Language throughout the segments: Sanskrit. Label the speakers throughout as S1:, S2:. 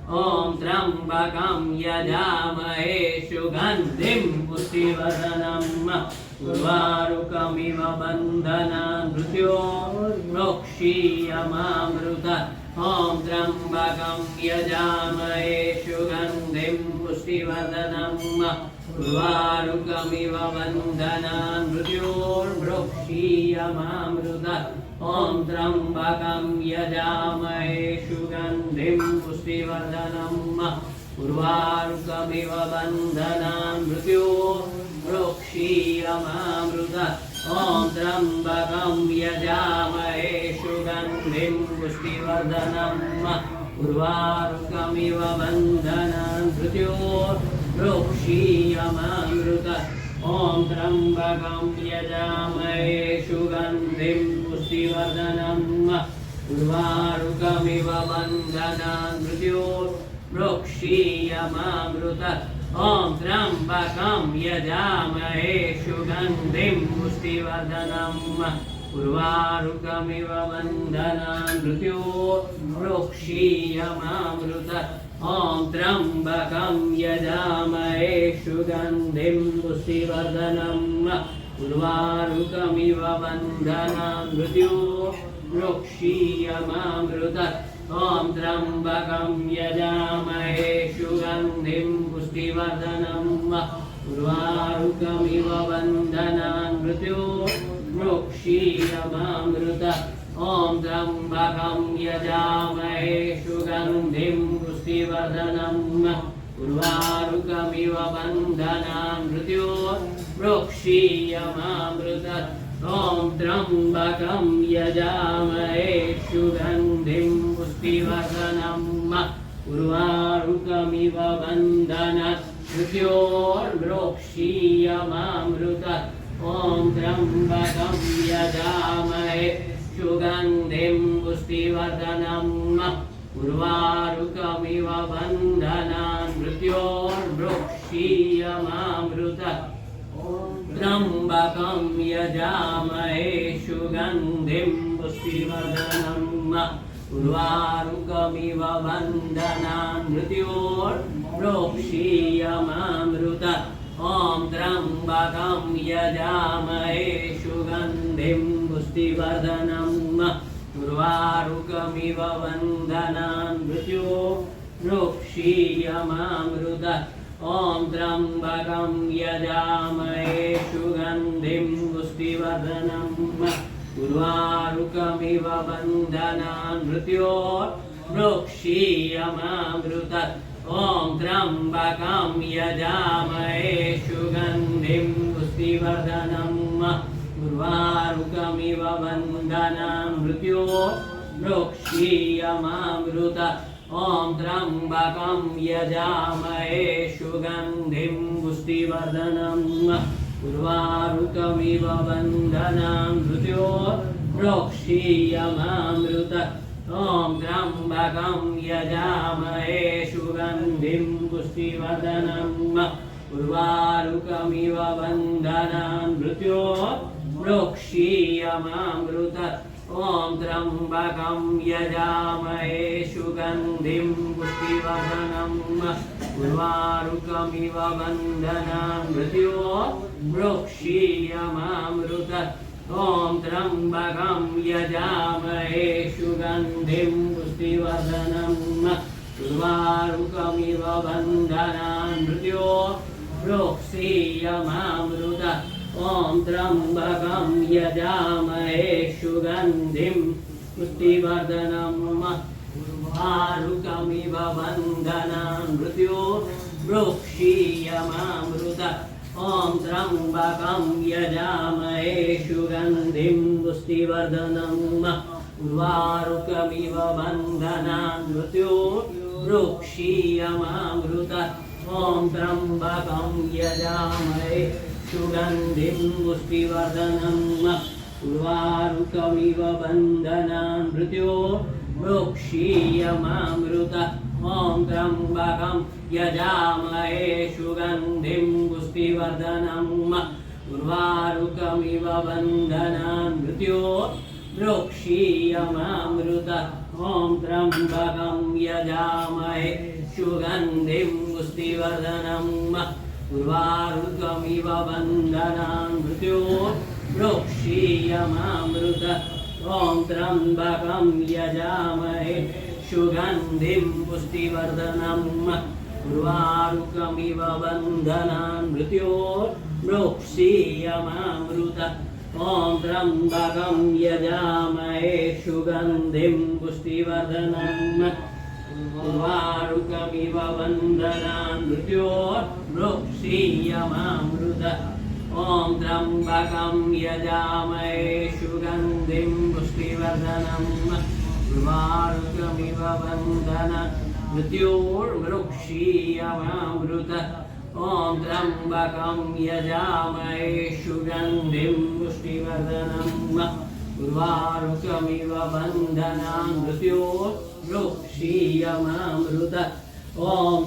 S1: ॐ त्र्यम्बकं यजामहे सुगन्धिं पुष्टिवर्धनम् उर्वारुकमिव बन्धनान् मृत्योर्मोक्षीयमामृतात् ॐ त्र्यम्बकं यजामहे सुगन्धिं पुष्टिवर्धनम् उर्वारुकमिव बन्धनान् मृत्योर्मोक्षीयमामृतात् ॐ त्र्यम्बकं यजामहे सुगन्धिं पुष्टिवर्धनम् उर्वारुकमिव बन्धनान् मृत्योर्मोक्षीयमामृतात् ॐ त्र्यम्बकं यजामहे सुगन्धिं पुष्टिवर्धनम् उर्वारुकमिव बन्धनान् मृत्योर्मोक्षीयमामृतात् ॐ त्र्यम्बकं यजामहे सुगन्धिं पुष्टिवर्धनम् उर्वारुकमिव बन्धनान् मृत्योर्मोक्षीयमामृतात् ॐ त्र्यम्बकं यजामहे सुगन्धिं पुष्टिवर्धनम् उर्वारुकमिव बन्धनान् मृत्योर्मोक्षीयमामृतात् ॐ त्र्यम्बकं यजामहे सुगन्धिं पुष्टिवर्धनम् उर्वारुकमिव बन्धनान् मृत्योर्मोक्षीयमामृतात् ॐ त्र्यम्बकं यजामहे सुगन्धिं पुष्टिवर्धनम् उर्वारुकमिव बन्धनान् मृत्योर्मोक्षीयमामृतात् ॐ त्र्यम्बकं यजामहे सुगन्धिं पुष्टिवर्धनम् उर्वारुकमिव बन्धनान् मृत्योर्मोक्षीयमामृतात् ॐ त्र्यम्बकं यजामहे सुगन्धिं पुष्टिवर्धनम् उर्वारुकमिव बन्धनान् मृत्योर्मोक्षीयमामृतात् ॐ त्र्यम्बकं यजामहे सुगन्धिं पुष्टिवर्धनम् उर्वारुकमिव बन्धनान् मृत्योर्मोक्षीयमामृतात् त्र्यम्बकं यजामहे सुगन्धिं पुष्टिवर्धनम् उर्वारुकमिव बन्धनान् मृत्योर्मोक्षीयमामृतात् ॐ त्र्यम्बकं यजामहे सुगन्धिं पुष्टिवर्धनम् उर्वारुकमिव बन्धनान् मृत्योर्मोक्षीयमामृतात् ॐ त्र्यम्बकं यजामहे सुगन्धिं पुष्टिवर्धनम् उर्वारुकमिव बन्धनान् मृत्योर्मोक्षीयमामृतात् ॐ त्र्यम्बकं यजामहे सुगन्धिं पुष्टिवर्धनम् उर्वारुकमिव बन्धनान् मृत्योर्मोक्षीयमामृतात् ॐ त्र्यम्बकं यजामहे सुगन्धिं पुष्टिवर्धनम् उर्वारुकमिव बन्धनान् मृत्योर्मोक्षीयमामृतात् ॐ त्र्यम्बकं यजामहे सुगन्धिं पुष्टिवर्धनम् उर्वारुकमिव बन्धनान् मृत्योर्मोक्षीयमामृतात् ॐ त्र्यम्बकं यजामहे सुगन्धिं पुष्टिवर्धनम् उर्वारुकमिव बन्धनान् मृत्योर्मोक्षीयमामृतात् ॐ त्र्यम्बकं यजामहे सुगन्धिं पुष्टिवर्धनम् उर्वारुकमिव बन्धनान् मृत्योर्मोक्षीयमामृतात् ॐ त्र्यम्बकं यजामहे सुगन्धिं पुष्टिवर्धनम् उर्वारुकमिव बन्धनान् मृत्योर्मोक्षीयमामृतात् ॐ त्र्यम्बकं यजामहे सुगन्धिं पुष्टिवर्धनम् उर्वारुकमिव बन्धनान् मृत्योर्मोक्षीयमामृतात् ॐ त्र्यम्बकं यजामहे सुगन्धिं पुष्टिवर्धनम् उर्वारुकमिव बन्धनान् मृत्योर्मोक्षीयमामृतात् ॐ त्र्यम्बकं यजामहे सुगन्धिं पुष्टिवर्धनम् उर्वारुकमिव बन्धनान् मृत्योर्मोक्षीयमामृतात् ॐ त्र्यम्बकं यजामहे सुगन्धिं पुष्टिवर्धनम् उर्वारुकमिव बन्धनान् मृत्योर्मुक्षीयमामृतम् ॐ त्र्यम्बकं यजामहे सुगन्धिं पुष्टिवर्धनम् उर्वारुकमिव बन्धनान् मृत्योर्मुक्षीयमामृतम् ॐ त्र्यम्बकं यजामहे सुगन्धिं पुष्टिवर्धनम् उर्वारुकमिव बन्धनान् मृत्योर्मुक्षीयमामृतम् ॐ त्र्यम्बकं यजामहे सुगन्धिं पुष्टिवर्धनम् उर्वारुकमिव बन्धनान् मृत्योर्मुक्षीयमामृतम् ॐ त्र्यम्बकं यजामहे सुगन्धिं पुष्टिवर्धनम् उर्वारुकमिव बन्धनान् मृत्योर्मुक्षीयमामृतम् ॐ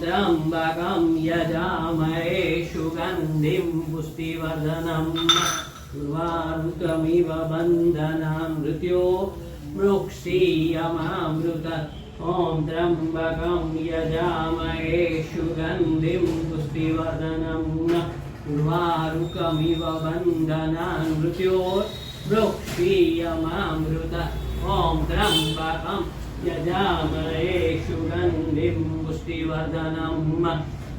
S1: त्र्यम्बकं यजामहे सुगन्धिं पुष्टिवर्धनम् उर्वारुकमिव बन्धनान् मृत्योर्मुक्षीयमामृतम् ॐ त्र्यम्बकं यजामहे सुगन्धिं पुष्टिवर्धनम् उर्वारुकमिव बन्धनान् मृत्योर्मुक्षीयमामृतम् ॐ त्र्यम्बकं यजामहे सुगन्धिं पुष्टिवर्धनम्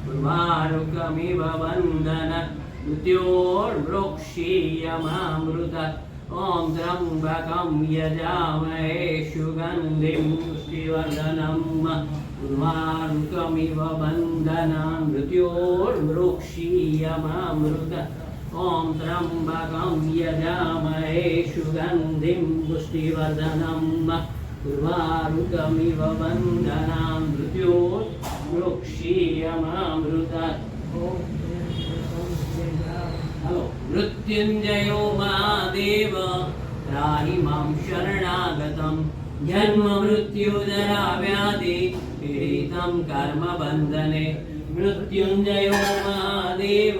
S1: उर्वारुकमिव बन्धनान् मृत्योर्मुक्षीयमामृतम् ॐ त्र्यम्बकं यजामहे सुगन्धिं पुष्टिवर्धनम् उर्वारुकमिव बन्धनान् मृत्योर्मुक्षीयमामृतम् ॐ त्र्यम्बकं यजामहे सुगन्धिं पुष्टिवर्धनम् उर्वारुकमिव बन्धनान् मृत्योर्मुक्षीयमामृतम् मृत्युञ्जयो महादेव त्राहि मां शरणागतं जन्म मृत्युजरा व्याधि पीडितं कर्मबन्धने मृत्युञ्जयो महादेव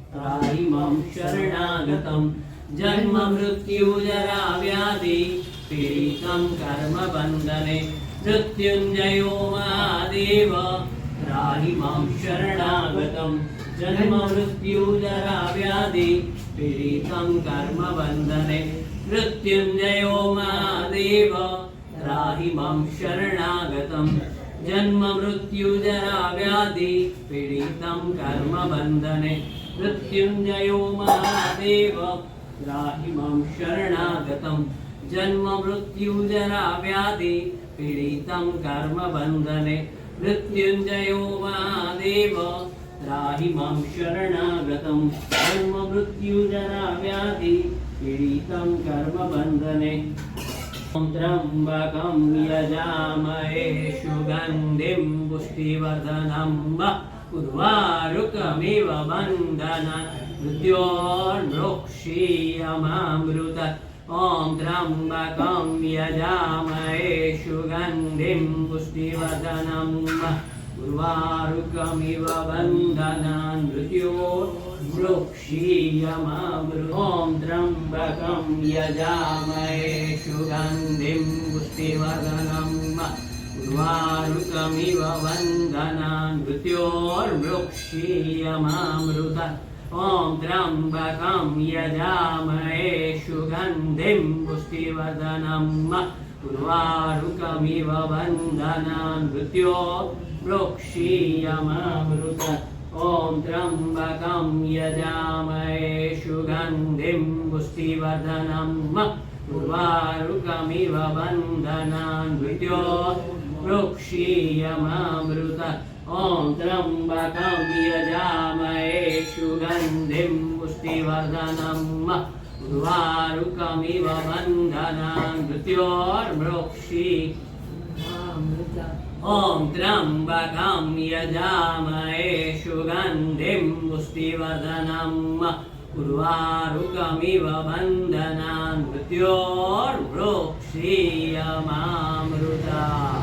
S1: त्राहि मां शरणागतं जन्म मृत्युजरा व्याधि पीडितं कर्मबन्धने मृत्युञ्जयो महादेव त्राहि मां शरणागतं जन्म मृत्युजरा व्याधि पीडितं कर्मबन्धने मृत्युञ्जयो महादेव त्राहि मां शरणागतं जन्म मृत्युजरा व्याधि पीडितं कर्मबन्धने मृत्युञ्जयो महादेव त्राहि मां शरणागतं जन्म मृत्युजरा व्याधि पीडितं कर्मबन्धने मृत्युञ्जयो महादेव त्राहि मां शरणागतं जन्म मृत्युजरा व्याधि पीडितं कर्मबन्धने ॐ त्र्यम्बकं यजामहे सुगन्धिं पुष्टिवर्धनम् उर्वारुकमिव बन्धनान् मृत्योर्मुक्षीयमामृतम् ॐ त्र्यम्बकं यजामहे सुगन्धिं पुष्टिवर्धनम् उर्वारुकमिव बन्धनान् मृत्योर्मुक्षीयमामृतम् ॐ त्र्यम्बकं यजामहे सुगन्धिं पुष्टिवर्धनम् उर्वारुकमिव बन्धनान् मृत्योर्मुक्षीयमामृतम् ॐ त्र्यम्बकं यजामहे सुगन्धिं पुष्टिवर्धनम् उर्वारुकमिव बन्धनान् मृत्योर्मुक्षीयमामृतम् ॐ त्र्यम्बकं यजामहे सुगन्धिं पुष्टिवर्धनम् उर्वारुकमिव बन्धनान् मृत्योर्मुक्षीयमामृतम् ॐ त्र्यम्बकं यजामहे सुगन्धिं पुष्टिवर्धनम् उर्वारुकमिव बन्धनान् मृत्योर्मुक्षीयमामृतम् ॐ त्र्यम्बकं यजामहे सुगन्धिं पुष्टिवर्धनम् उर्वारुकमिव बन्धनान् मृत्योर्मुक्षीयमामृतम्।